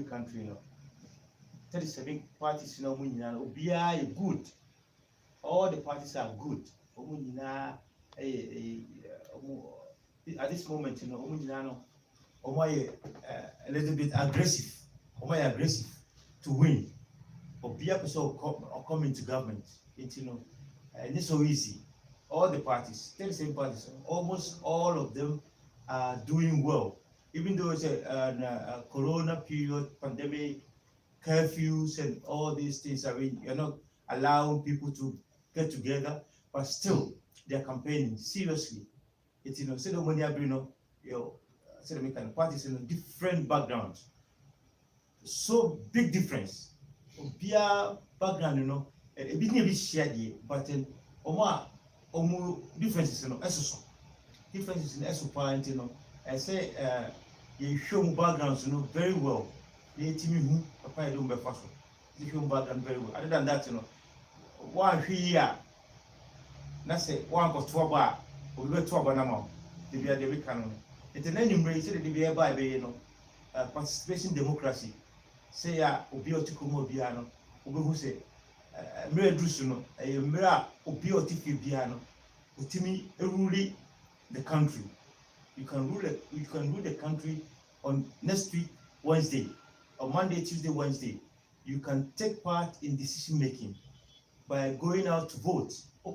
country, 37 parties, are good. All the parties are good. At this moment, a little bit aggressive. Aggressive to win. Or be a person or come into government. It's so easy. All the parties, 37 parties, almost all of them are doing well. Even though it's a corona period, pandemic, curfews, and all these things, you're not allowing people to get together, but still they're campaigning seriously. It's say the money say the kind of parties in different backgrounds. So big difference. Beer background, a bit shared, but then differences, differences in SO I say you show backgrounds, very well. They team who apply to you show background very well. Other than that, one here, let's say one got 2 bar, or we 2 bar now. They be a David Cannon. It's an enemy, say the be by participation democracy. Say Obiotico Biano, who say Mira Drusuno, a Mira Obiotifi Biano, Utimi rule the country. You can rule the country on next week, Wednesday, or Monday, Tuesday, Wednesday. You can take part in decision making by going out to vote. Or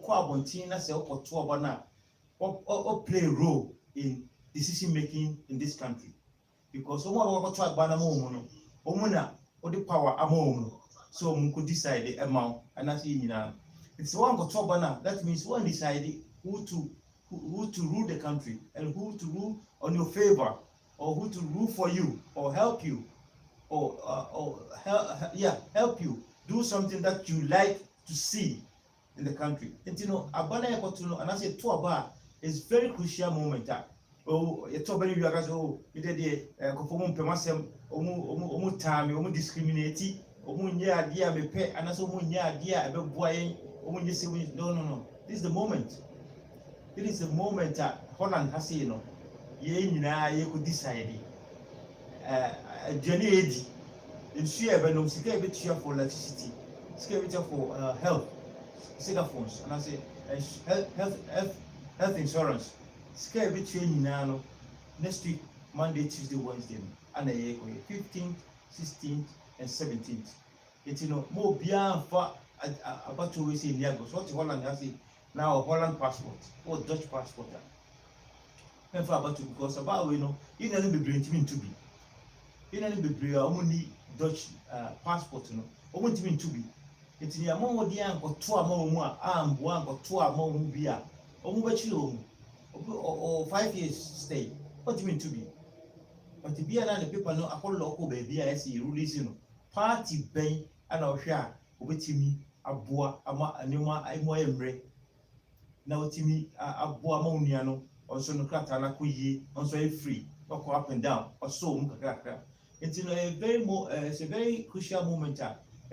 play a role in decision making in this country. Because someone will try banana or the power among so we could decide the amount and that's it's one got banana. That means one decided who to rule the country and who to rule on your favor or who to rule for you or help you or help you do something that you like to see in the country. And and I say to about is very crucial moment. You talk about you guys. You did the time, discriminate, idea me pay, and also idea about boy. No. This is the moment. It is the moment that Holland has said, you could decide. Journey Eddie, in share, but no secure bit for electricity, secure for health, secure phones, and I say health insurance. Scare between now next week, Monday, Tuesday, Wednesday, and a 15th, 16th, and 17th. It's more beyond far about 2 weeks in Yagos. What Holland has now a Holland passport or Dutch passport. And for about because about you know be bringing to be. You know be only Dutch passport want to be. It's the amount of the uncle 2 more arm 1 or 2 more beer. Or 5 years stay. What do you mean to be? But the beer and the people know a whole local baby I see releasing party bay and our share with me a boa a numa I more embrace. Now Timmy a boa moniano or so no crack and a quay on so free or go up and down or so muka. It's a very crucial moment.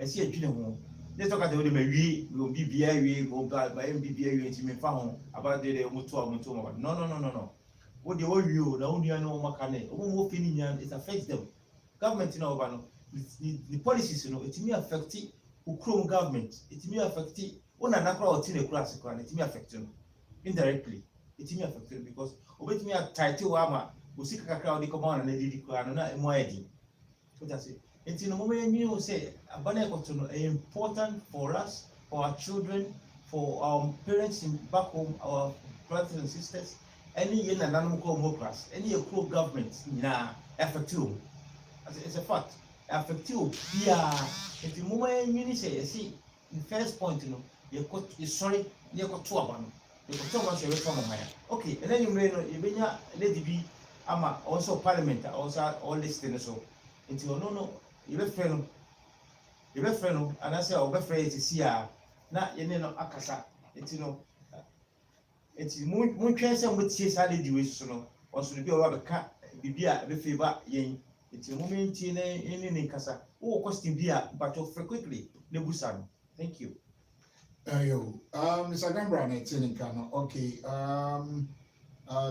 I see a junior. Let's talk about the way will be BIA go back by MBBA and me found about the Mutua. No. What the old you, the only no Macane, opinion, it affects them. Government, the policies, it may affect who chrome government, it may affect one another or tin a classic one, it may affect them indirectly. It may affect them because obey me a title armor who seek a crowd, the command and the Didicran and more. So that's it. And in the moment you say, important for us, for our children, for our parents in back home, our brothers and sisters, any animal class, any pro government, effective. It's a fact. Effective, yeah. At the moment you say, see, the first point, you're sorry, you got 2 of them. You got 2 months away from my. Okay, and then you may know, lady be, also parliament, also all this thing, so. Until no. You be friend, and I say, I'll be afraid to see her. Not akasa. It's moon chance and with chase I do is so. Also, the girl of a cat, be a favor, yen. It's a moment in Casa. Oh, costing beer, but offer quickly. Nebusan. Thank you. Mr. Gambrah, okay.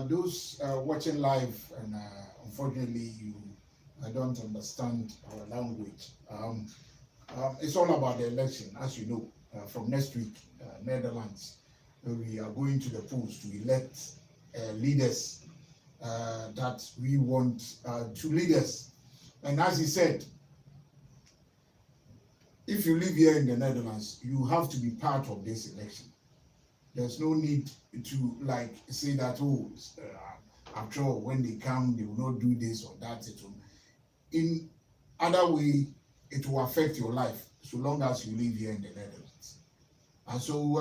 Those watching live, and unfortunately, you I don't understand our language. It's all about the election, as you know. From next week, Netherlands, we are going to the polls to elect leaders that we want to lead us. And as he said, if you live here in the Netherlands, you have to be part of this election. There's no need to like say that, oh, after all, when they come, they will not do this or that. In other way, it will affect your life so long as you live here in the Netherlands. And so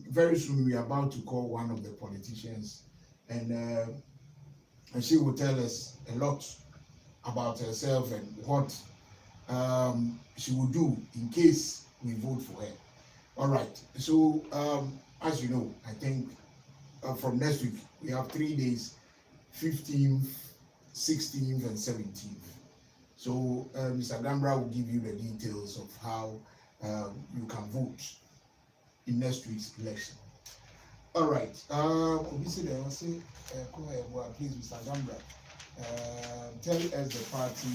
very soon we are about to call one of the politicians, and she will tell us a lot about herself and what she will do in case we vote for her. All right. So as you know, I think from next week we have 3 days, 15th, 16th, and 17th. So Mr. Gambrah will give you the details of how you can vote in next week's election. All right. Obviously, I will say, please, Mr. Gambrah, tell us the party.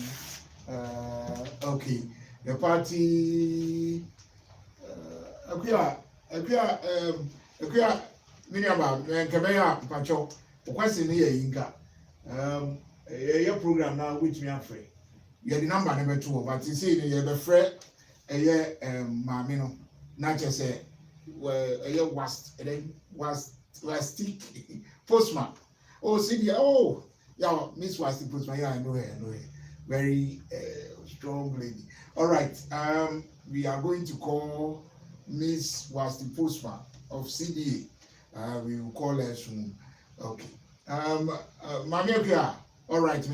Okay, the party. Miniaba, Kabeya, Pacho, question here, Inca. Your program now, which me are free. You are the number number 2, but you see, you have a friend, a year, Mamino, not just say, well, a year was stick postman. Oh, see, oh, yeah, Miss was the postman. Yeah, I know her, Very strong lady. All right, we are going to call Miss was the postman of CDA. We will call her soon. Okay. Mamia, all right,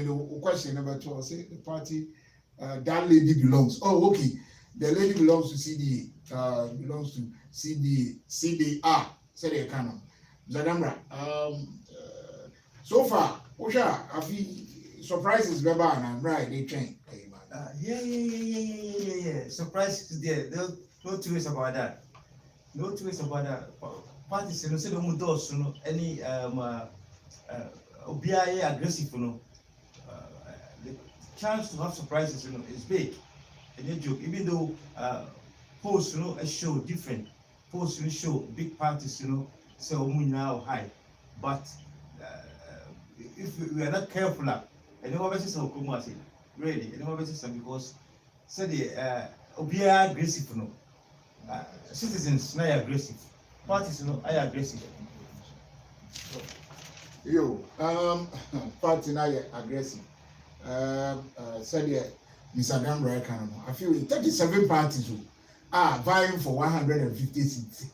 question number 2. Say the party that lady belongs. Oh, okay. The lady belongs to CDA. Belongs to CDA. CDA. Say the canon. Zadamra. So far, Osha, I feel surprises Baba and I'm right. They train. Yeah. Surprise is there. No two ways about that. No two ways about that. Parties, you know, say no doors, you know, any OBIA aggressive, you know. The chance to have surprises, you know, is big. And you joke, even though posts, you know, show different. Posts, you know, show big parties, you know, say now high. But if we are not careful, and no one says really, and no one says because say the OBIA aggressive, you know, citizens not aggressive. Parties, you know, are aggressive. Yo, party now aggressive. Said Mr. Gambrah can. I feel 37 parties are vying for 150 seats.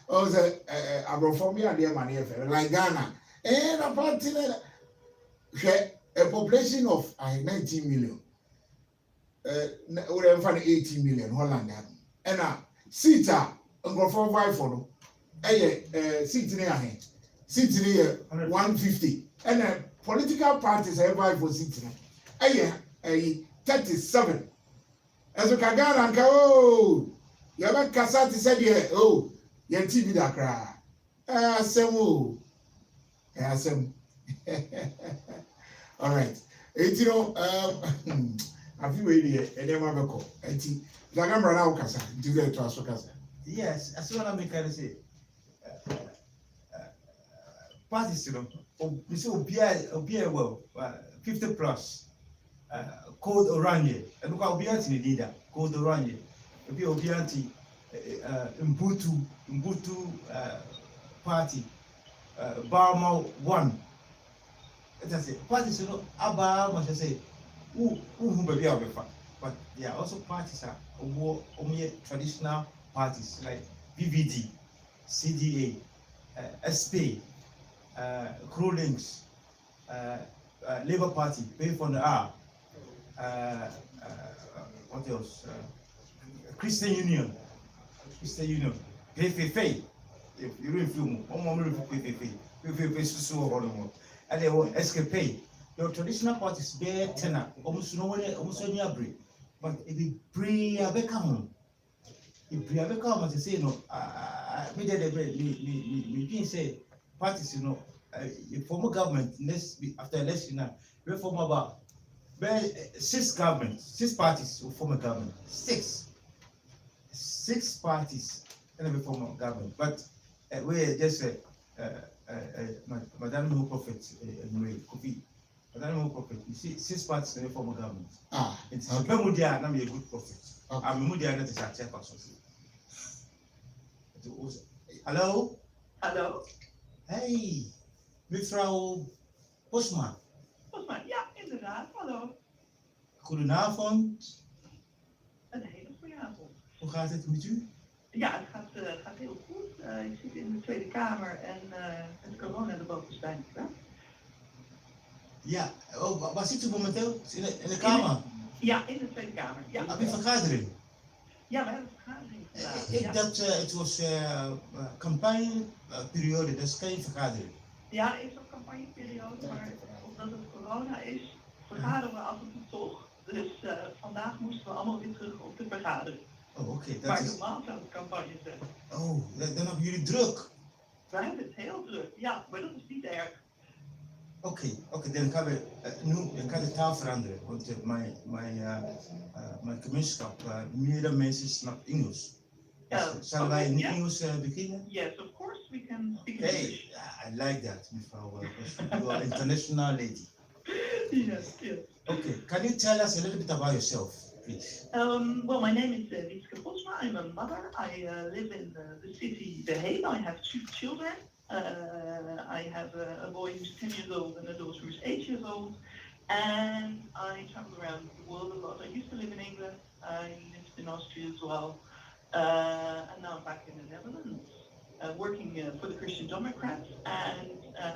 Also, I reform here, dear money, like Ghana, and a party a population of 19 million. We have 18 million Holland, and seats are for vying for no. Seats near hand. Seats near 150, and political parties are vying for seats. 37. As a Kagana and oh, you have a Kasati said, yeah, oh, you're TV that cry. All right. You know, I feel really a name of a call. Gambrah now, Casa, do that to us, Casa. Yes, as soon as I can say, parties, you know, we say Obia well, 50 plus. Code Orange, and look how Obianti leader, Code Orange, Obianti, Mbutu party, Barma 1. That's it. Parties, you know, Abba must say, who be our but there are also parties are only traditional parties like VVD, CDA, SP, Crewlinks, Labour Party, Pay for the R. What else? Christian Union, PFF. If you really feel more, PFF so horrible. And they will escape. Your traditional parties bear tenor, almost no one, almost any agree. But if you pray, I become. If you ever come and say no, me say parties, you know, former government after election now, reform about. But six parties will form a government. Six parties and we form a government. But we just Madam No Prophet anyway, Kofi. Madam No Prophet. You see, six parties and we form a government. It's Okay. Bemudia, I'm a good prophet. Okay. I'm Mudia, that is a chairperson. Hallo? Hallo? Hey, mevrouw Bosma. Volgens mij, ja, inderdaad. Hallo. Goedenavond. Een hele goede avond. Hoe gaat het met u? Ja, het gaat heel goed. Ik zit in de Tweede Kamer en het coronadebat is bijna klaar. Ja, waar zit u momenteel? In de Kamer? Ja, in de Tweede Kamer. Ja, Heb je vergadering? ja, we hebben een vergadering gedaan. Ik Ja. dacht, het was campagneperiode, dus geen vergadering. Ja, is ook campagneperiode, maar omdat het corona is, vergaderen we af en toe toch. Dus vandaag moesten we allemaal weer terug op de vergadering. Oh, oké. Maar Dat is... normaal zou het campagne zijn. Oh, dan hebben jullie druk. Wij hebben het heel druk, ja, maar dat is niet erg. Oké, dan gaan we nu de taal veranderen, want mijn gemeenschap, meerdere mensen snappen Engels. Zullen wij in Engels beginnen? Yes, of course we can speak Hey, English. I like that, mevrouw. You are an international lady. Yes, yes. Okay, can you tell us a little bit about yourself, please? Well, my name is Wietske Posma. I'm a mother. I live in the city The Hague. I have 2 children. I have a boy who's 10 years old and a daughter who's 8 years old. And I travel around the world a lot. I used to live in England. I lived in Austria as well. And now I'm back in the Netherlands, working for the Christian Democrats. And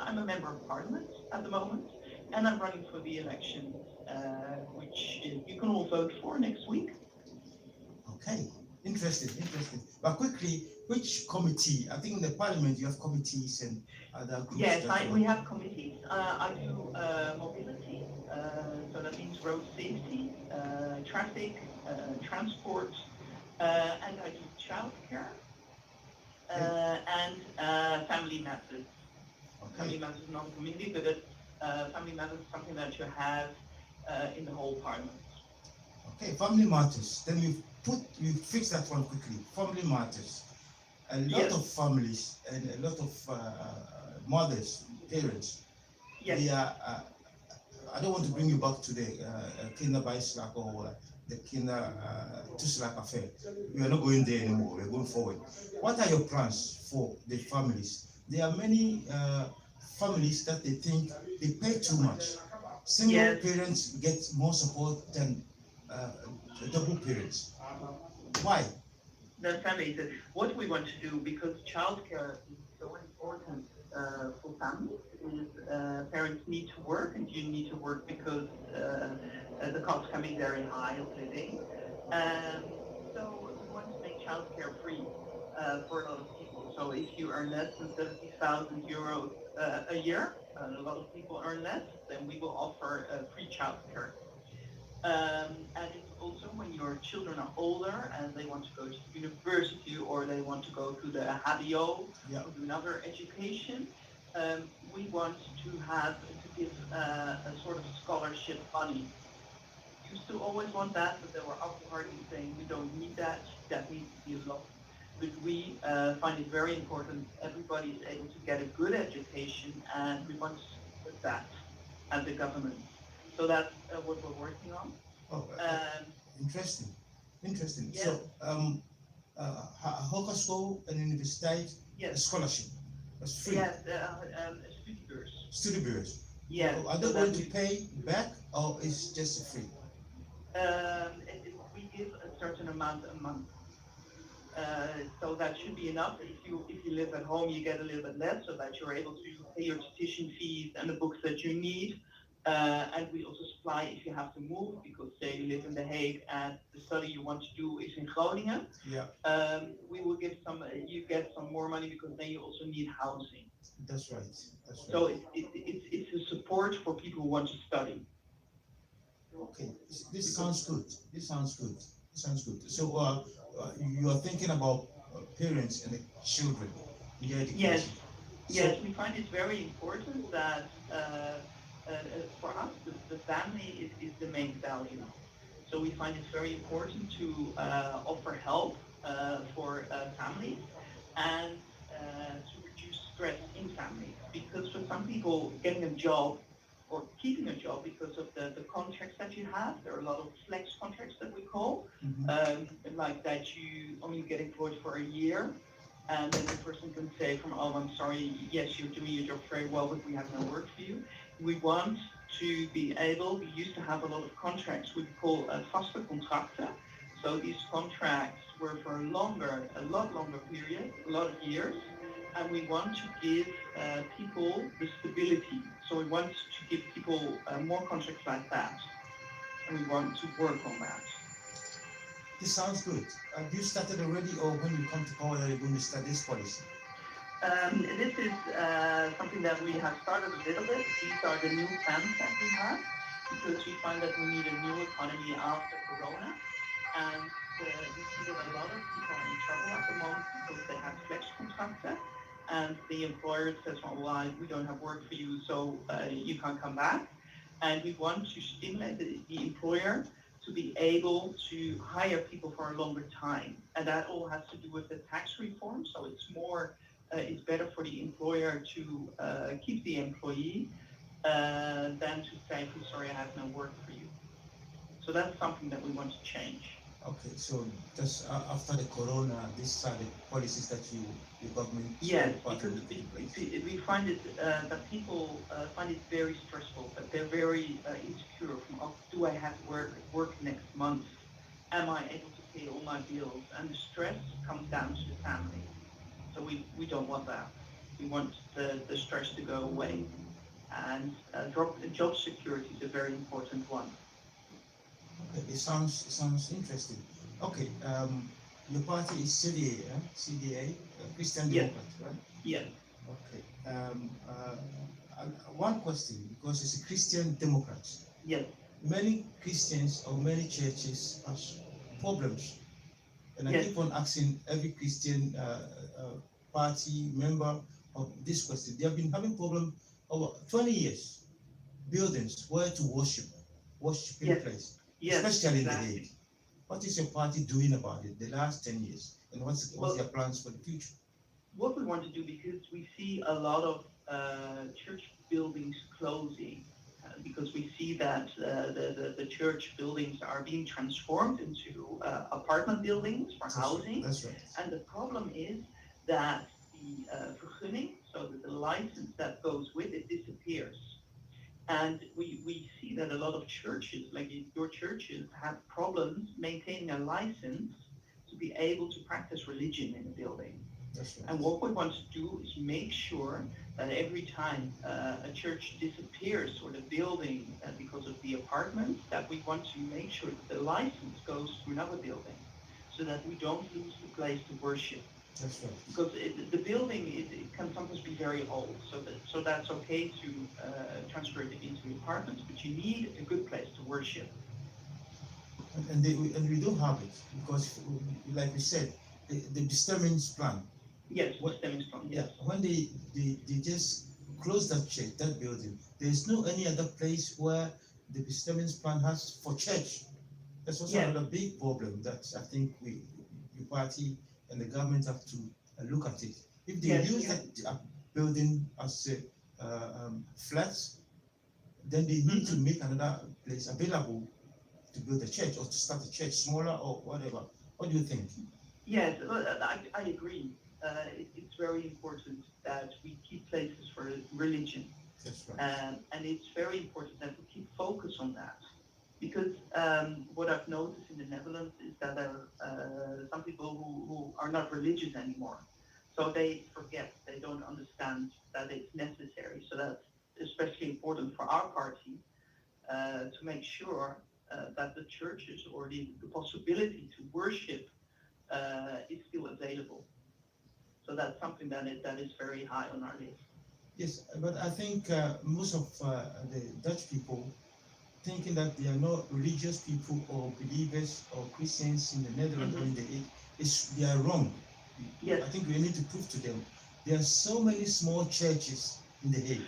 I'm a member of parliament at the moment. And I'm running for the election, which you can all vote for next week. Okay, interesting. But quickly, which committee? I think in the parliament you have committees and other groups. Yes, we have committees. I do mobility, so that means road safety, traffic, transport, and I do childcare and family matters. Okay. Family matters is not a committee, but family matters is something that you have in the whole parliament. Okay, family matters. Then you fix that one quickly. Family matters. A lot of families and a lot of mothers, parents. Yes. They are. I don't want to bring you back to the kinderbijslag or the kinder toeslag affair. We are not going there anymore. We're going forward. What are your plans for the families? There are many families that they think they pay too much. Single parents get more support than double parents. Why? The families. What we want to do, because childcare is so important for families, is parents need to work, and you need to work because the costs can be very high of living. So we want to make childcare free for a lot of people. So if you earn less than 70,000 euros a year, a lot of people earn less, then we will offer free childcare. And it's also when your children are older and they want to go to university or they want to go to the HBO or do another education, we want to give a sort of scholarship money. We used to always want that, but there were other parties saying we don't need that. That needs to be a lot. But we find it very important everybody is able to get a good education, and we want to support that as a government. So that's what we're working on. Oh, interesting. Yes. So, hogeschool and universiteit, a scholarship. That's free. Yes, Studiebeurs. Yes. Are they going to pay back or is just free? We give a certain amount a month. So that should be enough. If you live at home, you get a little bit less, so that you're able to pay your tuition fees and the books that you need. And we also supply if you have to move, because say you live in The Hague and the study you want to do is in Groningen. Yeah. We will give you get some more money, because then you also need housing. That's right. So it's a support for people who want to study. Okay, this sounds good. So you are thinking about parents and the children in their education. Yes, we find it very important that for us, the family is the main value. So we find it's very important to offer help for families and to reduce stress in families. Because for some people, getting a job or keeping a job because of the contracts that you have, there are a lot of flex contracts that we call, like that you only get employed for a year. And then the person can say from, oh, I'm sorry, yes, you're doing your job very well, but we have no work for you. We want to be able, we used to have a lot of contracts we call vaste contracten. So these contracts were for a lot longer period, a lot of years. And we want to give people the stability. So we want to give people more contracts like that. And we want to work on that. This sounds good. Have you started already, or when you come to power, are you going to start this policy? This is something that we have started a little bit. These are the new plans that we have, because we find that we need a new economy after Corona. And we see that a lot of people are in trouble at the moment because they have flex contracten. And the employer says, well, we don't have work for you, so you can't come back. And we want to stimulate the employer to be able to hire people for a longer time. And that all has to do with the tax reform. So it's better for the employer to keep the employee than to say, I'm sorry, I have no work for you. So that's something that we want to change. Okay, so just after the corona, these are the policies that the government yes, because we find it that people find it very stressful, that they're very insecure from, oh, do I have work next month? Am I able to pay all my bills? And the stress comes down to the family. So we don't want that. We want the stress to go away. And job security is a very important one. Okay, it sounds interesting. Okay, your party is CDA, CDA, Christian Democrat, right? Yes. Okay. One question, because it's a Christian Democrat. Yes. Many Christians or many churches have problems, and I keep on asking every Christian party member of this question. They have been having problems over 20 years. Buildings where to worshiping place. Yes, especially exactly. in the Hague. What is your party doing about it the last 10 years? And what's their plans for the future? What we want to do, because we see a lot of church buildings closing, because we see that the church buildings are being transformed into apartment buildings for housing. That's right. And the problem is that the vergunning, so that the license that goes with it, disappears. And we see that a lot of churches, like your churches, have problems maintaining a license to be able to practice religion in a building. That's right. And what we want to do is make sure that every time a church disappears or the building because of the apartments, that we want to make sure that the license goes to another building so that we don't lose the place to worship. That's right. Because the building it can sometimes be very old, so that's okay to transfer it into apartments, but you need a good place to worship. And we don't have it because, like we said, the disturbance plan. Yes, disturbance plan. Yes. Yeah, when they just close that church, that building, there is no any other place where the disturbance plan has for church. That's also another big problem that I think your party and the government have to look at it. If they use that building as flats, then they need to make another place available to build a church or to start a church, smaller or whatever. What do you think? Yes, I agree. It's very important that we keep places for religion. That's right. And it's very important that we keep focus on that. Because what I've noticed in the Netherlands is that there are some people who are not religious anymore. So they forget, they don't understand that it's necessary. So that's especially important for our party to make sure that the churches or the possibility to worship is still available. So that's something that is very high on our list. Yes, but I think most of the Dutch people thinking that they are not religious people or believers or Christians in the Netherlands or in the Hague, they are wrong. Yes. I think we need to prove to them. There are so many small churches in the Hague,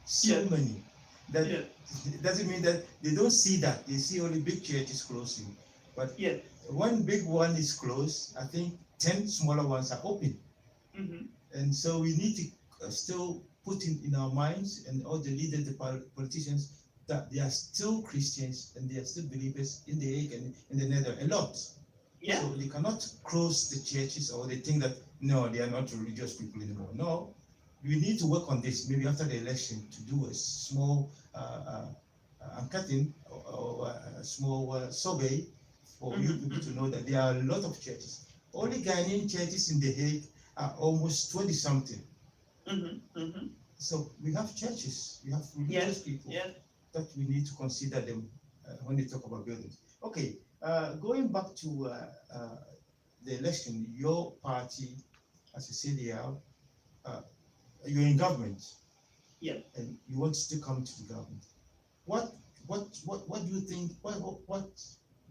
so many. That Yes. it doesn't mean that they don't see that. They see only big churches closing. But Yes. one big one is closed, I think 10 smaller ones are open. Mm-hmm. And so we need to still put in our minds, and all the leaders, the politicians, that they are still Christians and they are still believers in the Hague and in the Netherlands, a lot. Yeah. So they cannot close the churches, or they think that, no, they are not religious people anymore. No, we need to work on this, maybe after the election, to do a small enquêting or a small survey for you people to know that there are a lot of churches. Only Ghanaian churches in The Hague are almost 20 something. Mm-hmm. Mm-hmm. So we have churches, we have religious Yes. people Yes. that we need to consider them when they talk about buildings. Okay, going back to the election, your party, as a CDL, you're in government. Yes. And you want to come to the government. What do you think? What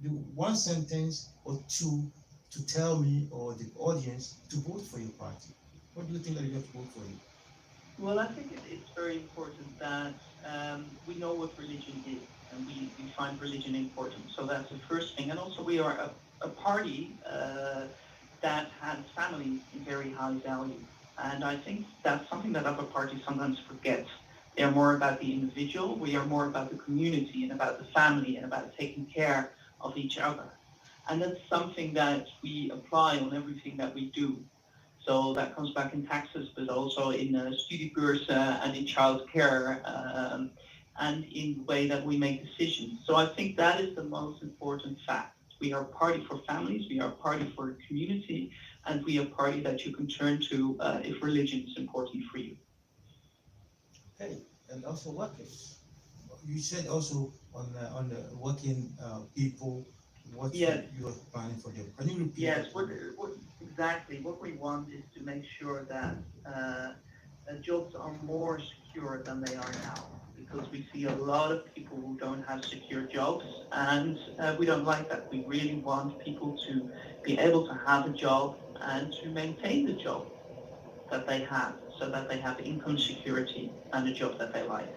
do one sentence or two to tell me or the audience to vote for your party? What do you think that you have to vote for you? Well, I think it's very important that we know what religion is, and we find religion important. So that's the first thing. And also we are a party that has families in very high value. And I think that's something that other parties sometimes forget. They are more about the individual, we are more about the community and about the family and about taking care of each other. And that's something that we apply on everything that we do. So that comes back in taxes, but also in studiebeurzen and in childcare, and in the way that we make decisions. So I think that is the most important fact. We are a party for families, we are a party for the community, and we are a party that you can turn to if religion is important for you. Okay, and also workers. You said also on the working people, what Yes. you are planning for them. Can you repeat? Yes, that? exactly. What we want is to make sure that jobs are more secure than they are now, because we see a lot of people who don't have secure jobs, and we don't like that. We really want people to be able to have a job and to maintain the job that they have, so that they have income security and a job that they like.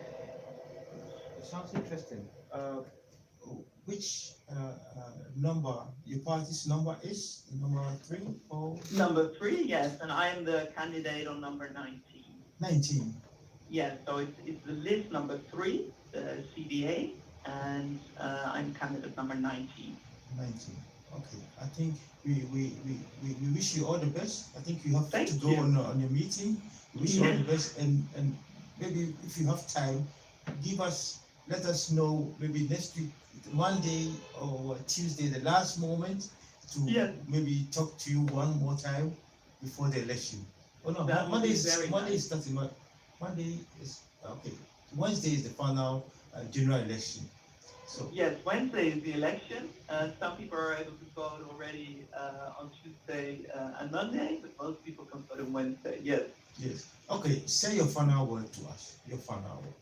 It sounds interesting. Which number, your party's number is? Number 3 or Number 3, yes, and I am the candidate on number 19. 19? Yes, so it's the list number 3, the CDA, and I'm candidate number 19. 19. Okay. I think we wish you all the best. I think you have Thank to go you. on your meeting. We wish you all Yes. the best, and maybe if you have time, let us know maybe next week, Monday or Tuesday, the last moment, to Yes. maybe talk to you one more time before the election. Oh no, That would Monday be is very Monday nice. is starting. Monday is okay. Wednesday is the final general election. So Yes, Wednesday is the election. Some people are able to vote already on Tuesday and Monday, but most people can vote on Wednesday. Yes. yes. Okay. Say your final word to us. Your final word.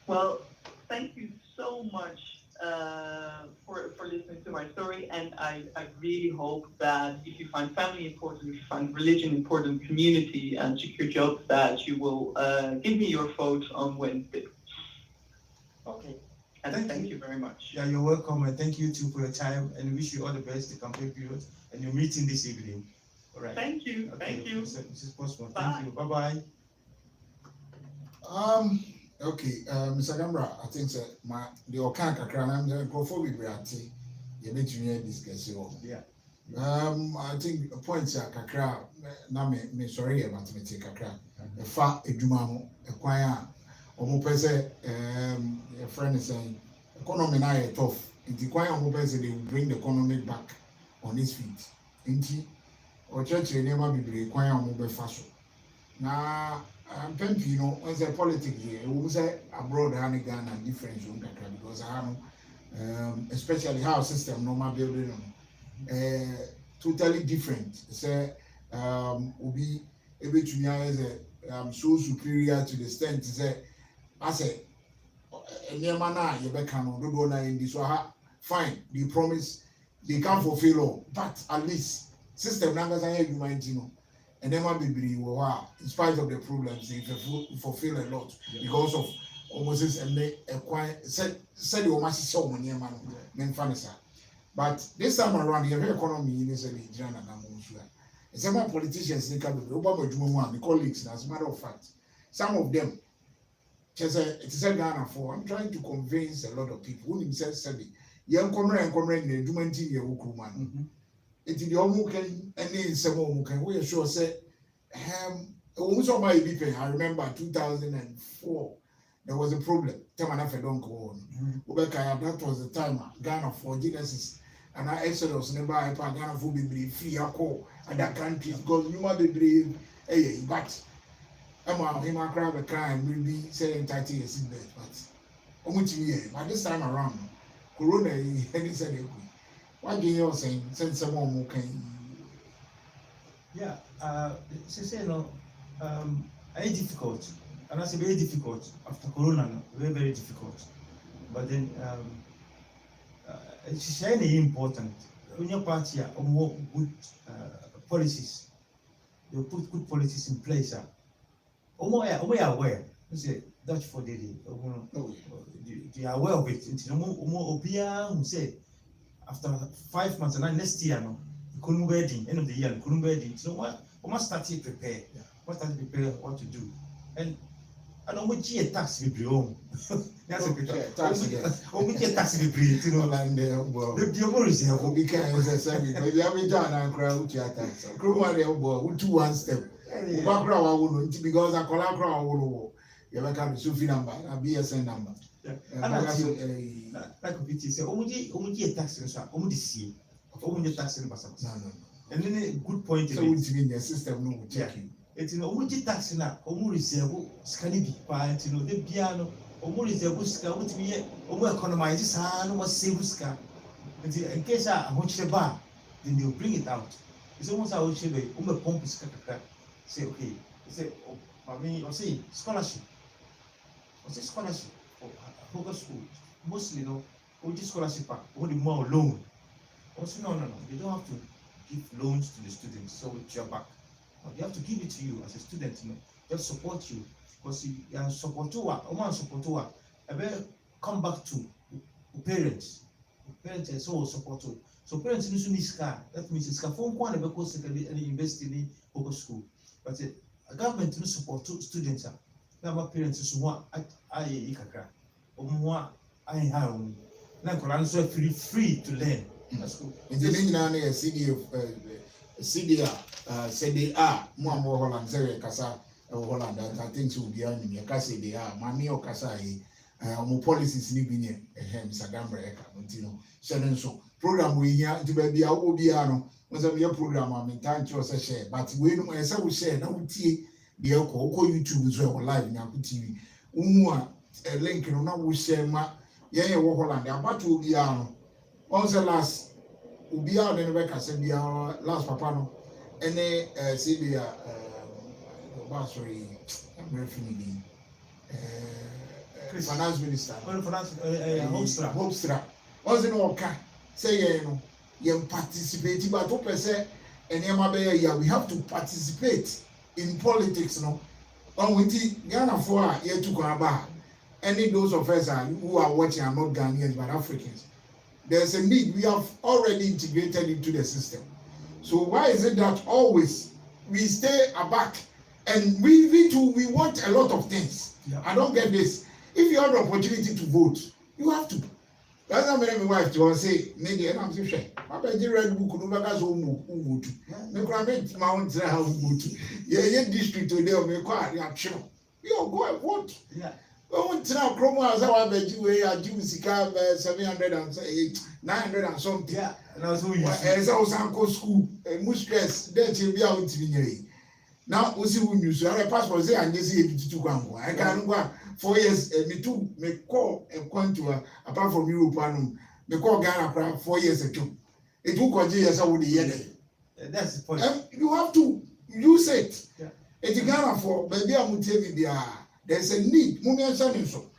Well, thank you so much for listening to my story, and I really hope that if you find family important, if you find religion important, community and secure jobs, that you will give me your vote on Wednesday. Okay. And Thank thank you. you very much. Yeah, you're welcome, and thank you too for your time, and wish you all the best the campaign period and your meeting this evening. All right. Thank you. Okay, Thank you. Mrs. Postman, Bye. thank you. Bye bye. Okay, Mr. Gambrah, I think that the Okan Kakran and the Grofobia, you need to discuss it all. Yeah. I think points are Kakra, na me sorry about me take Kakra. A fat Edumamo, a choir, or more person, a friend is saying, economy now is tough. In the choir, more person, they will bring the economy back on its feet. Inti, or church, they never be choir more fashion. Now, you know, as a politics here, we say abroad, and Ghana different because I have, especially how system normal building, totally different. Say, will be able to know as so superior to the extent say, I say, Yamana, Yabekano, Dodona in this, fine, they promise they can't fulfill all, but at least system numbers are you mind, you know. And then be in spite of the problems, they fulfill a lot because of almost and they said you must so many man men fancy. But this time around, the economy is a Nigerian and Amusua. Some more politicians think of the Obama Juma, the colleagues, as a matter of fact. Some of them, it's a Ghana for. I'm trying to convince a lot of people who themselves said, young comrade and comrade in the Jumanti, Ukuman. It's the Omukan and then some Omukan. We are sure said, almost all my people. I remember 2004, there was a problem. Tamanafe don't go on. That was the time Ghana for Genesis. And our exodus never happened. Ghana for be free alcohol and that country because you might be brave. Hey, but I'm a crowd a crime will be saying 30 years in bed. But this time around, Corona any said what do you saying? Send some more can. Yeah, say no, very difficult. And I say very difficult after Corona, very, very difficult. But then it's really important. When your party are more good policies, you put good policies in place. More aware. You say Dutch for the they are aware of it. It's more obia who say after 5 months and then next year no, you couldn't wedding, end of the year, you couldn't wedding. So what we must start to prepare. What start to prepare what to do. And almost a tax be home. That's a good tax. Almost a tax be you know, And the worries here. because maybe I'm done and crowd tax. Crew one elbow, 2 1 step. Because I call out crowd. You have a Sufi number, a BSN number. And I say, like it is almost a tax, almost see, almost a tax in Bassam. And then a good point. So it's in the system, no checking. It's in almost tax now, almost scanning part, you know, the piano, almost the buska, which we almost economize this, almost save buska. In case I watch the bar, then they'll bring it out. It's almost how she be, pump is say, okay, say, I mean, or say scholarship. Or say scholarship for focus school. Mostly, no, or just scholarship, or the more loan. Also, no, they don't have to give loans to the students, so it's your back. They have to give it to you as a student, you know, just support you. Because you are support to I better come back to parents. Parents are so support to. So parents need to car. That means it's a phone call and because they can invest in focus school. But a government needs support to students. Now parents is more I ikaka or more I have. Now so free to learn. That's cool. In the CD of CDA said they are more Holland, Kasa Holland, I think so be on your Casa they are Mami or Kasai, more policies living here, Mr. Gambrah, Montino, Shannon so program we here to be a Obiano was a real program. I mean, time to share, but when I saw share now, tea the YouTube as well live now TV. A link in now we share ma, yeah, Holland, about to be on the last. Ubia and Rebecca said the last papano and then Sylvia sorry, I'm referring finance minister. Hopstra. Also no can say you know you participate but to say and we have to participate in politics no. On with Ghana for here to Gambrah. Any those of us who are watching are not Ghanaians but Africans. There's a need. We have already integrated into the system. So why is it that always we stay aback and we too we want a lot of things? Yeah. I don't get this. If you have the opportunity to vote, you have to. That's how my wife to say, maybe I'm saying, I bet you read book no back so vote. Me grant mount how vote. Yeah, district today or me quite action. You go and vote. Yeah. Oh, now Chrome as I bet you a Jimsika 700 and 900 and something. Yeah, and I was who you as I was uncle school, and much stress, then she'll be out to me. Now, we see when you say a passport, say, and you see it to go. I can't go 4 years, me too, me call and come to apart from Europe, me call Ghana 4 years ago. It took a year, I would hear it. That's the point. You have to use it. Yeah. It's Ghana for, but they are muted. There's a need. Mummy and Shannon so.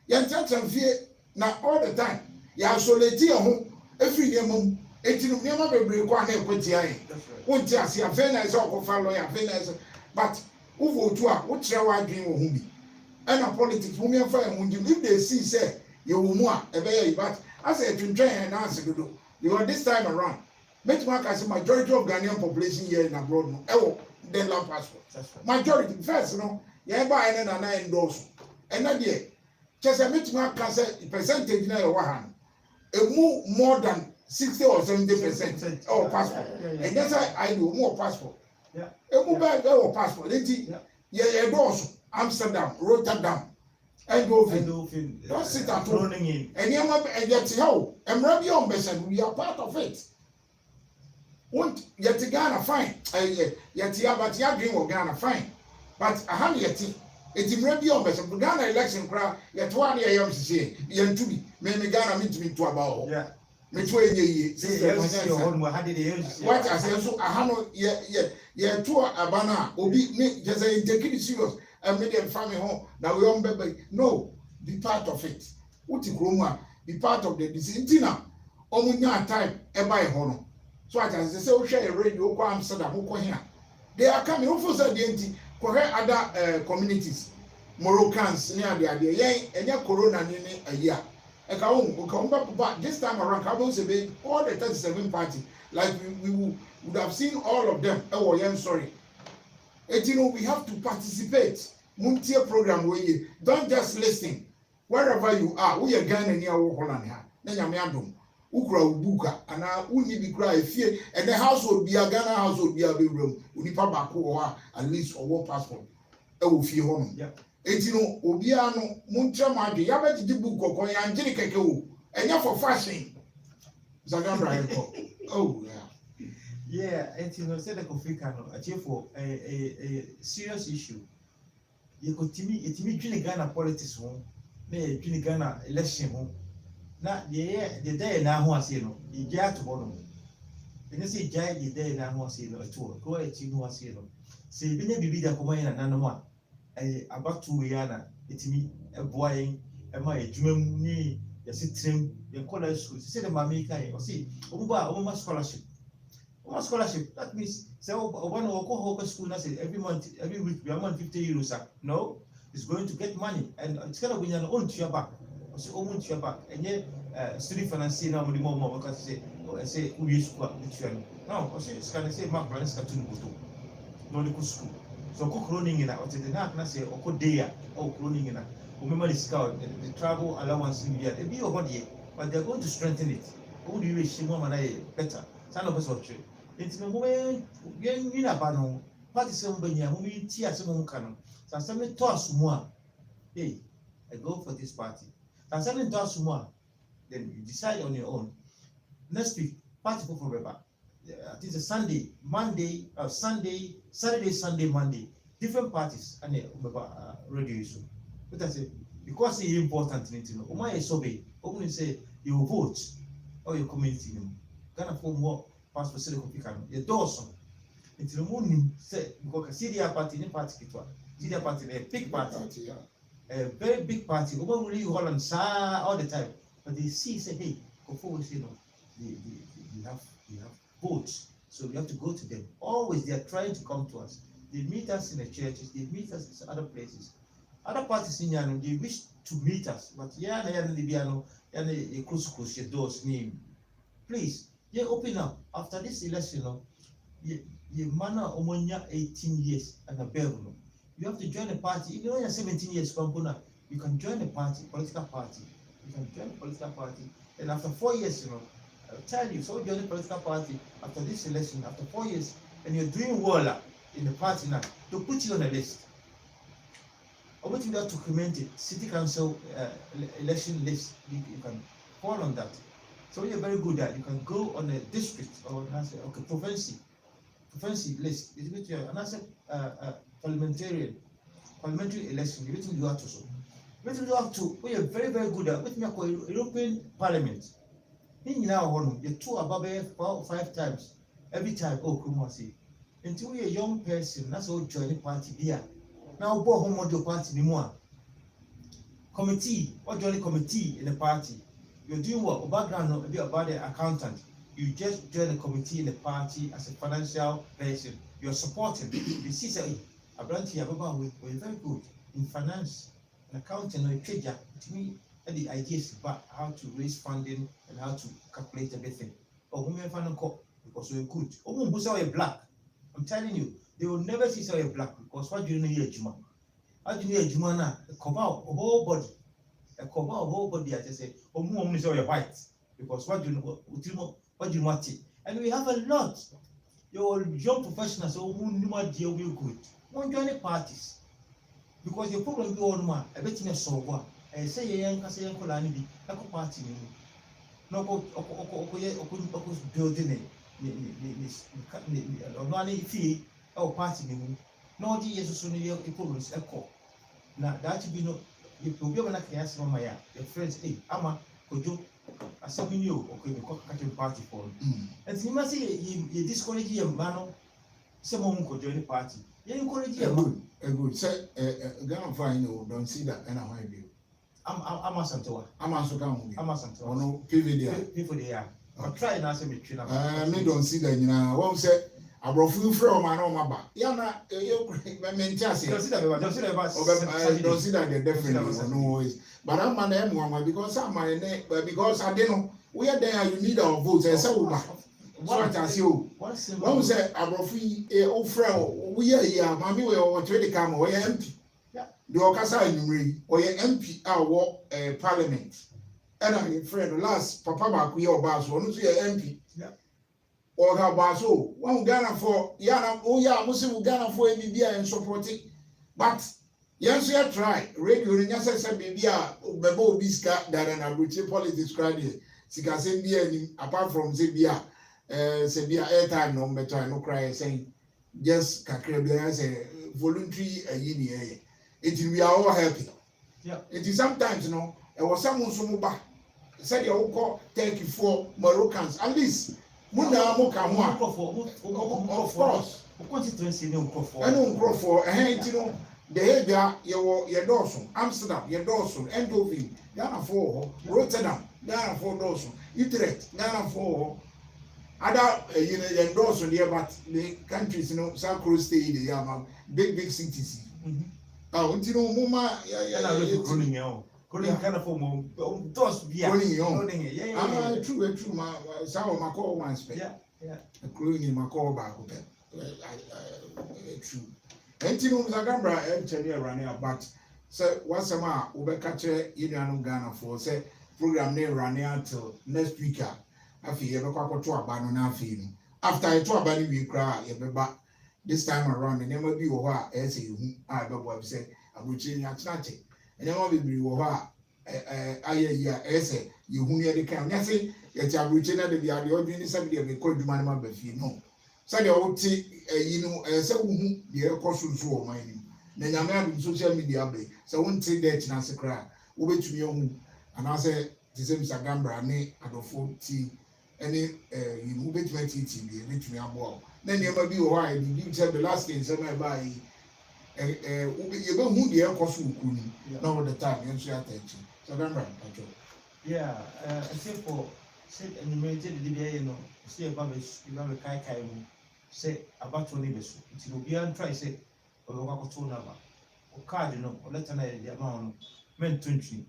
You touch and fear now all the time. You are solitary home every day. Mum, it's never be required to put your eye. Won't you see a very nice or follow a very nice, but who will to what shall I dream of me? and a politics, women and fire, if they see, say, you will more, a baby, but I said to train and answer to do. Because this time around, make mark as a majority of Ghanaian population here in abroad, no, then land passport. Majority, first, you know, yeah, buy and I endorse. And that year, just a make mark as a percentage now, one, a more than 60 or 70% or passport. And that's why I do more passport. Yeah. A move back or passport, yeah, endorse Amsterdam, Rotterdam. And go don't sit at home. And yet, how? And Rabbi Ombesen, we are part of it. Won't yet Ghana fine? Yet, but ya dream of Ghana fine. But a hand yet, it's in Rabbi Ombesen, Ghana election crowd, yet 1 year, you say, yen to be, maybe Ghana meet me to about. Yeah. Which way ye what I say, so I have yeah, two abana, obi, just a take it serious. And make them family home. Now we all baby. No, be part of it. Uti kroma, be part of the decision. Omunya time buy hono. So I can say, oh, share a radio, go Amsterdam, who here. They are coming over the other communities, Moroccans near the idea, and your corona in a year. And come back this time around, all the 37 parties, like we would have seen all of them. Oh, I'm sorry. And you know, we have to participate. Muntia program where you don't just listen. Wherever you are, we are Ghana near Holland here. Then you may do. Ukra ubuka, and now we need to cry fear, and the house will be a Ghana house will be a big room. We need to at least or one passport. Oh, fear home. Yeah. And you know, Obiano, Muntia Madi, Yabet the book or Angelica, and you're for fashion. Gambrah. Oh, yeah. Yeah, and you know, said the Kofika, a chief for a serious issue. You could to me, it me Juni Ghana politics home, me Juni Ghana election home. Now, the day now who I say no, you get to bottom. And you say, Jai, the day now who I say no, at all, go at you who I say no. Say, be never be the command and none one. About 2 years, it's me, a boy, and my dream, me, you sit trim, your college school, say the Mamika, or see, Oma scholarship. One scholarship, that means so one or school every month, every week we are on 50 euros. No, it's going to get money and it's gonna win your own to your back. So own to your back. And yet study financing now the more because say who use school. No, it's gonna say Mark Brans to no the school. So cook running in out the not say or could day or running in a remember the scout, the travel allowance in the be your body, but they're going to strengthen it. Who do you wish Simon better? Son of us or trade. It's no way in a bano, party somebody whom you tear some canon. So something toss more. Hey, I go for this party. And something toss more. Then you decide on your own. Next week, party for forever. I think it's a Sunday, Monday, Sunday, Saturday, Sunday, Monday. Different parties and radio issue. But I say, because it's important to know. Why is so big? Only say you vote or your community. Gonna form more. Passport sele kopika no ye dawson until morning say because CDA party ni party kitwa CDA party a big party a very big party over really Holland all the time but they see say hey go forward say no you have votes so we have to go to them always they are trying to come to us they meet us in the churches they meet us in other places other parties in Yano they wish to meet us but yeah na Libiano and a close your doors name please. Yeah, open up. After this election, you manner omonya 18 years and above. You have to join a party. Even when you're 17 years, you can join a party, political party. You can join a political party. And after 4 years, I'll tell you, so join a political party after this election, after 4 years, and you're doing well in the party now, to put you on a list. I want you to document it. City council election list. You can fall on that. So you're very good at you can go on a district or province list. It's with your and I said parliamentary election. You have to so. You have to. We are very good at. With me, European Parliament. In now, you 2 above 4 or 5 times every time. Oh, come see. Until you're a young person, that's all join the party there. Now, go home with your party anymore. Committee or join the committee in the party. You're doing what? Background a bit about the accountant. You just join the committee in the party as a financial person. You're supporting. You see, say, we're very good in finance. na county no etwaja timi the ideas about how to raise funding and how to calculate everything. Oh, women fan because we're good. Oh, who say you're black? I'm telling you, they will never see say you're black because what do you know you're Juma? How do you know Juma now? A cover of whole body, a cover of whole body. I just say, oh, who say you're white because what do you know? What do you want it? And we have a lot. Your young professionals who know deal with good. Won't join the parties because the problem be on man. I bet you solve. I say young can say uncle Andy, I could party. No, building it. No any fee or party. No, the years soon your problems echo. Now that you know, you will not ask my your friends, hey, Ama, could you? I said, we knew, okay, we got catching party for him. And he must say, you discourage him, man. Someone could join the party. You encourage him. A good, say, Gambrah, you don't see that, and I want you. I'm a Santoa. I'm also coming. I'm a Santoa. No, PVD. People they are. I'll try and answer me. Me don't see that, you know. One say, I brought you from my own mama. Yana, you mention. Don't see that, don't see that. I don't see that, definitely. No ways. But I'm an M1 because I'm my name, because I didn't know. We are there, you need our votes. And so, what I see you. One say, I brought you, old friend, we are here, mammy, we are to come, we are empty. The Okasa in or your MP our parliament. And I'm friend last Papa Baku or Basso, one to your MP. Or how Basso, one Ghana for Yana, oh yeah, Muslim Ghana for Bibia and supporting. But yes, you try. Radio in Yasa Bibia, Bebo Bisca, that and Abuchi politics cried here. Sika Sembia, apart from Zebia, Sebia airtime no better, no cry saying, just Kakrebia as a voluntary year. We are all happy. Yeah. It is sometimes, you know, there was someone so back. Said you all call thank you for Moroccans. At least, of course. Constituency no I don't grow for a hand, you know. The area your Dawson, Amsterdam, your Dawson, Eindhoven, Ghana for Rotterdam, Ghana for Dawson, Utrecht, Ghana for other you know Dawson there, but the countries, you know, South Coast State, they are big cities. You know, Mama, Calling kind of form those be true, my sour my call one spec. Yeah. Including my call back. True. And you know, Gambrah and Chenia running but so once a month, we catch Indian Ghana for say program name running until next week. I feel you have to abandon film. After I talk about it, we cry, but this time around, the name of you are as you say, I will change Atlantic. And then will be what you who near the camp. I say, yet I will change the audience somebody of the cold man, but you know. So they will take, you know, so who the air cost so mine. Then I'm having social media, so I won't say that in a cry. Over to me, and I say, the same Gambrah, and I 40, and you move it 20 TV, which me about. Then you might be why you tell the last thing somewhere by you don't move the air cost now the time you see attention. So Gambrah, yeah, except for said enumerated the DBA, you know, say about you have a kai say about to neighbors. It will be try say or to number or card, you know, or let the amount men 20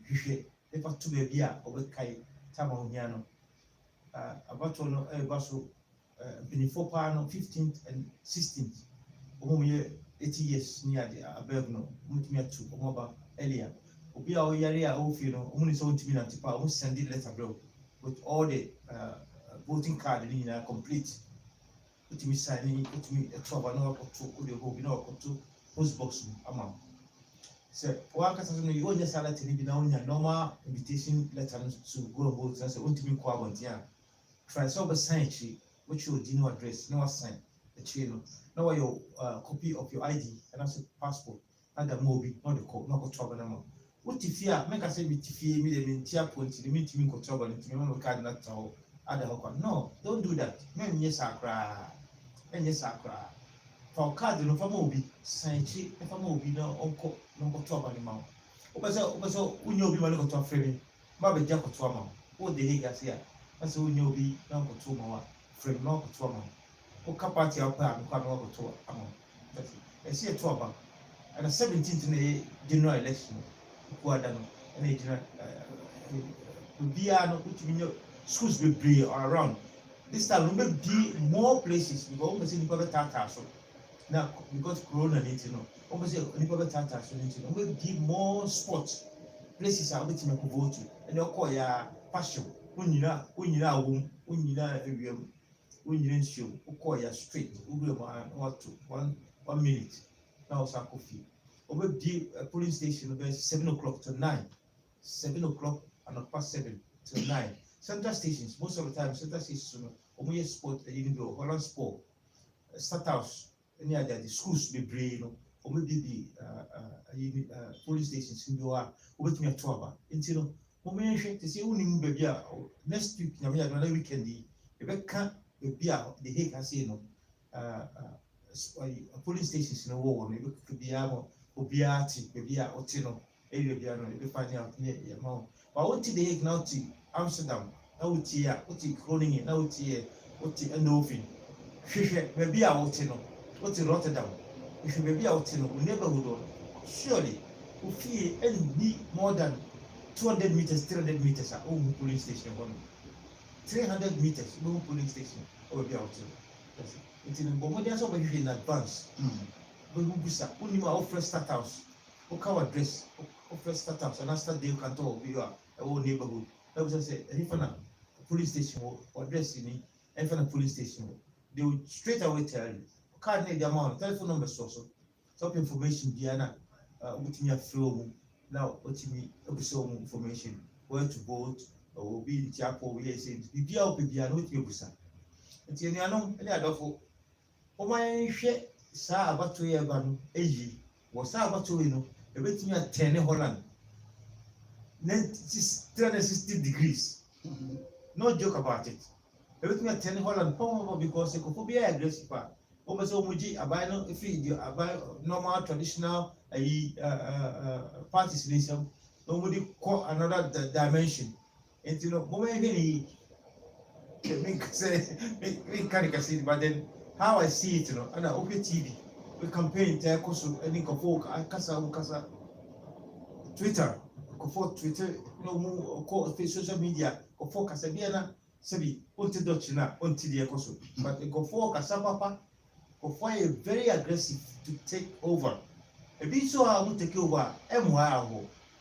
if I to be a beer or kai Tamoniano about to know a basso. Before 15th and 16th, 80 years near the Abevno, Mutimia to Omoba earlier. Obia Oyaria, you know, only so to me, almost send it letter blow with all the voting card in complete. Put me signing, put me a trouble, no, or to post box amount. So, one person you only salad to be now in a normal invitation letter to go vote and say, want to be quabbant, yeah. Try so sign which you did not address, no sign, the chain, no your copy of your ID and also passport, and the movie, not the code, not trouble number. What if you make us say with Tiffy, me, tear point, the meeting me trouble, and to me, card not all other hook. No, don't do that. Men, yes, I cry, and yes, I cry. For card, no, for movie, sign cheap, if a movie, no, uncle, no trouble anymore. So, we know we want to go to a frame, Baba Jack to a mouth. What the Higas here? That's all you be, no, go to more. Frame no to a party up and come over to a see a trouble and a 17th general election. Kuadano, and Agent Biano, which mean schools will be around. This time, we will be more places because almost in the Tata. So now, because Corona needs to know, almost in the Tata, so needs to know, we will be more sports places are waiting to go to, and you'll call ya passion. When you know, womb, when you know, show, call ya straight, or 1 minute. Now, coffee. Over the polling station about 7 o'clock to 9, 7 o'clock and 7 to 9. Central stations, most of the time, central stations, only sport, you know, Holland sport, start house, any other the schools be brave, or maybe the polling stations in your over to me at 12. Until moment to say only baby next week, another weekend, the can't be out the heck I say no. Polling stations in the war, maybe could be able Obiati, maybe a Otino, area piano, you find out near your mouth. But what did they now to Amsterdam? Now, tia, what you cloning it, now tia, what you end off in. Maybe a Otino, what in Rotterdam. If you may be Otino, neighborhood, surely, who feel and be more than 200 meters, 300 meters at home police station. 300 meters, no police station, or be out. It's in Bomodians over here in advance. Busa, only my offer start house. Okay, address, offer start house, and after they can talk, we are a whole neighborhood. That was say, if a police station or address in if a police station, they will straight away tell you. Card name the amount, telephone number source, top information, Diana, what me a film, now what you mean, episode information, where to vote, or be in chapel, we are saying, be out, be a note, Busa. And you know, any other for my share. Saa abato ye ba no eyi wo saa abato we no ebetimi atene Holland 360 degrees. No joke about it. Ebetimi atene Holland probably because e ko be aggressive pa o be so muji abai no if you abai normal traditional parties nation no mudi ko another dimension and you know moment he make say make can see but then how I see it, you know, and I open TV, we campaign to Kosu, any Kofok, Kasa, Twitter, Kofok, Twitter, no more social media, Kofok, Kasabiana, Sabi, until Dutchina, until the Kosu. But the Kofok, Kasapapa, Kofok very aggressive to take over. A bit so I will take over,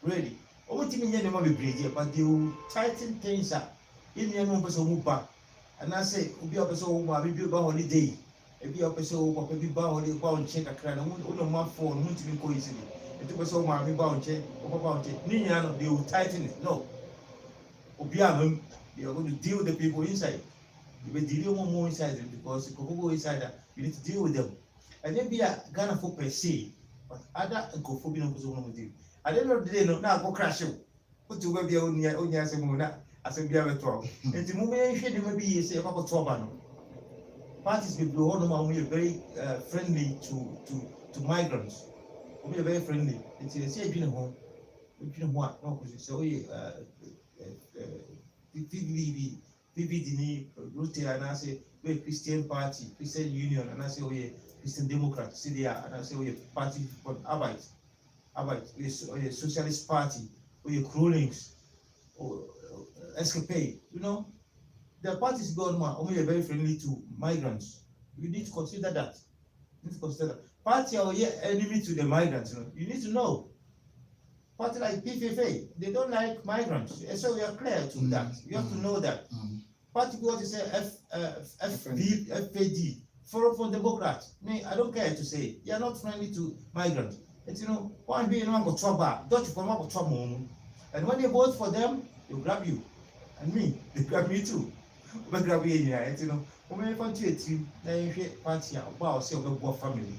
really. Over to me, never be brave, but they will tighten things up in the end, person back. And I say, Ubi Opeso, maybe about holiday. Ebi opeso papa bi ba holiday ba onche kakra na no ma phone no ntimi ko easily etu peso ma mi ba onche papa ba onche ni nya no they will tighten it. No, obi am they are going to deal with the people inside. You be dealing more inside them because if you go inside that you need to deal with them. And then be a Ghana for per se, but other Nkofo no person no deal. At the end of the day no na go crash you. Put to where be onya se mo na asem bia beto. Enti mo me hwe de ma bi say papa to ba no. Parties people are very friendly to migrants. We are very friendly. It's a say between home, between what no so PPD Route and I say we Christian Party, Christian Union, and I say we Christian Democrat, CDA, and I say we party for Arbeit, we Socialist Party, we Krulings, or SKP, you know. The parties government only very friendly to migrants. You need to consider that. You need to consider that. Party are enemy to the migrants. You know? You need to know. Party like PFFA, they don't like migrants. And so we are clear to that. You have to know that. Party what is FPD, Forum for Democrats. I don't care to say they are not friendly to migrants. And you know, one day you know about trouble, don't you come up with trouble. And when they vote for them, they'll grab you. And me, they grab me too. But grab me, you know. When you want to team, then you party about say about family.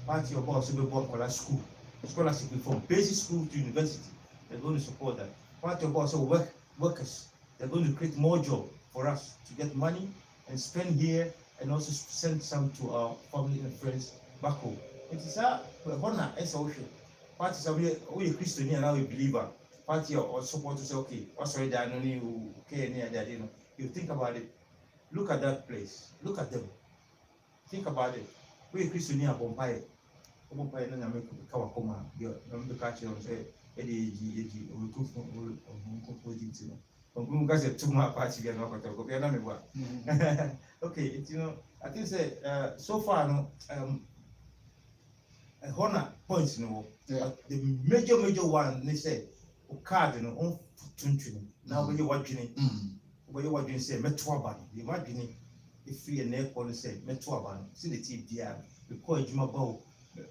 Party about say about school. Scholarship from basic school to university. They're going to support that. Party about say workers. They're going to create more job for us to get money and spend here and also send some to our family and friends back home. It is a honor as a ocean. Parties are we a Christian and now a believer. Party or support to say, okay, what's already I don't know, okay, you know. You think about it. Look at that place. Look at them. Think about it. We a Christian here, Bombay. Bombay, no, make Kawakoma. You catch say, edi omukufu dintino omukufu ka say too much party bia no kwata ko bia na me bua okay I think say so far no honor points no but the major one they say o card no on tuntuni na we wadwene say meto aba no we wadwene free and air call say meto aba no see the tip dia we call adwuma ba o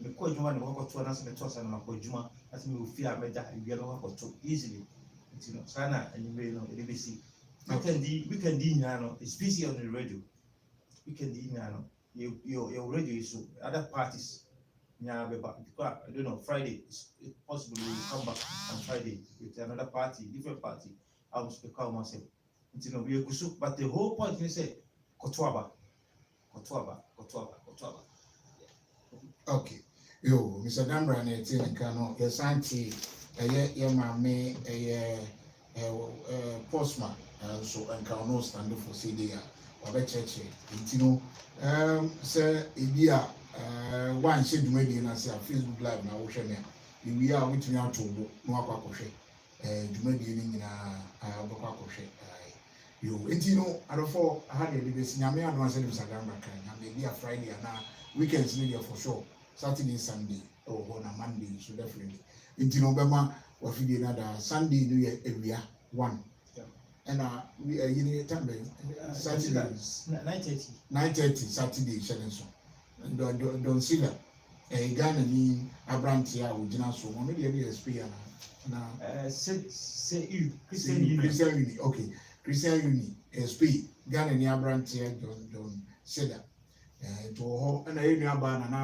me call adwuma na ko to na say meto asa na ko adwuma as me ofi a meja we no ko to easily sana anyway no e be see we can di nyina no especially on the radio we can di nyina no your radio is so other parties yeah, because I don't know, Friday, it's possible we will come back on Friday with another party, different party. I will speak out myself. We are kusuk, but the whole point is say, Kotwaba. Okay. Yo, Mr. Gambrah, ne ti nkano, your santi, your mame, postman, so nkano stand for CDA, or the church, sir, Ibia. One said maybe in a Facebook Live now, we are with me out to no aquacoshe, maybe in a aquacoshe. You, out of 4 I had a debate. Yammy, I don't say Mr. Gambrah, maybe a Friday and now weekends media for sure, Saturday, Sunday, or on a Monday, so definitely. Into November, or another Sunday, New Year, area 1. And we are in Saturday, 9:30 Saturday, Shenanson. Don't see that. Ghana ni Abrantia with Jinaso, maybe a spear now. Say you, Christian Uni, okay. Christian Uni, SP, Ghana ni Abrantia, don't say that. To ho, and I know about an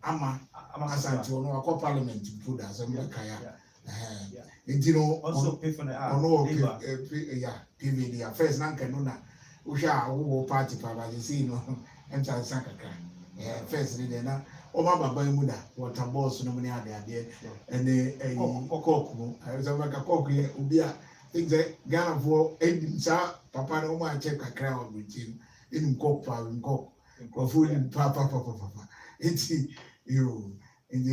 ama Asanti, no, a parliament to put as a Kaya. Also pay for the PVD affairs, Nankanuna, Usha, who party, Papa, you see, no, and Sankaka. First, then, my Baba Muda, what a boss, no money there, and a cock. I was like a cock, Ubia, things that Ghana for ending, sir, Papa, no man check a crowd with him in cock, or food in Papa. It's you, and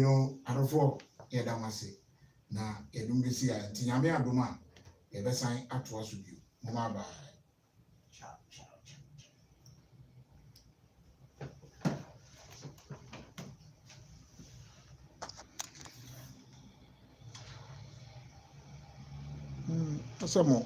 I don't fall, Yadamasi. Now, you don't see a Tiamia Duma, a best sign at was with you, Mama. Some more.